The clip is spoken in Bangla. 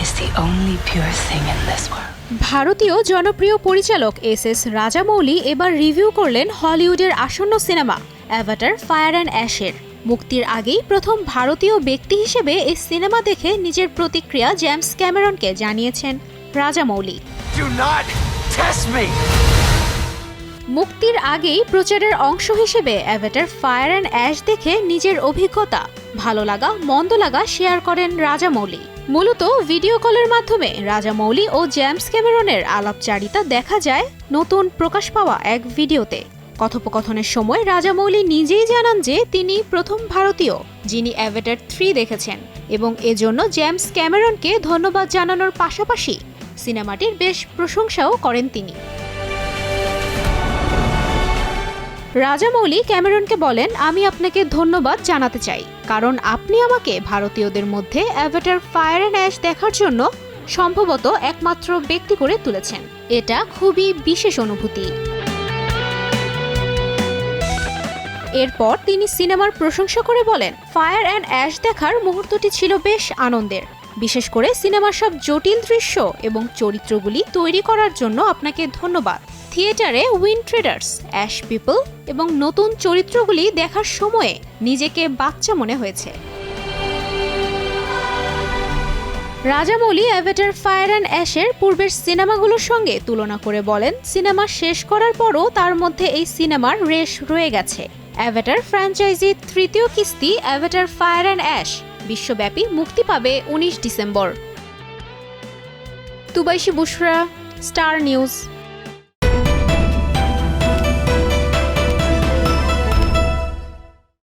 is the only pure thing in this world. ভারতীয় জনপ্রিয় পরিচালক এস রাজামৌলি এবার রিভিউ করলেন হলিউডের আসন্ন সিনেমা অ্যাভাটার ফায়ার অ্যান্ড অ্যাশের। মুক্তির আগেই প্রথম ভারতীয় ব্যক্তি হিসেবে এই সিনেমা দেখে নিজের প্রতিক্রিয়া জেমস ক্যামেরনকে জানিয়েছেন রাজামৌলি। মুক্তির আগেই প্রচারের অংশ হিসেবে অ্যাভাটার ফায়ার অ্যান্ড অ্যাশ দেখে নিজের অভিজ্ঞতা, ভালো লাগা মন্দ লাগা শেয়ার করেন রাজামৌলি। মূলত ভিডিও কলের মাধ্যমে রাজামৌলি ও জেমস ক্যামেরনের আলাপচারিতা দেখা যায় নতুন প্রকাশ পাওয়া এক ভিডিওতে। কথোপকথনের সময় রাজামৌলি নিজেই জানান যে তিনি প্রথম ভারতীয় যিনি অ্যাভাটার 3 দেখেছেন এবং এজন্য জেমস ক্যামেরনকে ধন্যবাদ জানানোর পাশাপাশি সিনেমাটির বেশ প্রশংসাও করেন তিনি। রাজামৌলি ক্যামেরনকে বলেন, আমি আপনাকে ধন্যবাদ জানাতে চাই কারণ আপনি আমাকে ভারতীয়দের মধ্যে অ্যাভাটার ফায়ার অ্যান্ড অ্যাশ দেখার জন্য সম্ভবত একমাত্র ব্যক্তি করে তুলেছেন। এটা খুবই বিশেষ অনুভূতি। এরপর তিনি সিনেমার প্রশংসা করে বলেন, ফায়ার অ্যান্ড অ্যাশ দেখার মুহূর্তটি ছিল বেশ আনন্দের। বিশেষ করে সিনেমার সব জটিল দৃশ্য এবং চরিত্রগুলি তৈরি করার জন্য আপনাকে ধন্যবাদ। থিয়েটারে উইন ট্রেডার্স, অ্যাশ পিপল এবং নতুন চরিত্রগুলি দেখার সময়ে নিজেকে বাচ্চা মনে হয়েছে। রাজামৌলি অ্যাভাটার ফায়ার অ্যান্ড অ্যাশের পূর্বের সিনেমাগুলোর সঙ্গে তুলনা করে বলেন, সিনেমা শেষ করার পরও তার মধ্যে এই সিনেমার রেশ রয়ে গেছে। অ্যাভাটার ফ্র্যাঞ্চাইজির তৃতীয় কিস্তি অ্যাভাটার ফায়ার অ্যান্ড অ্যাশ বিশ্বব্যাপী মুক্তি পাবে 19 ডিসেম্বর। তুবাইশি বুশরা, স্টার নিউজ।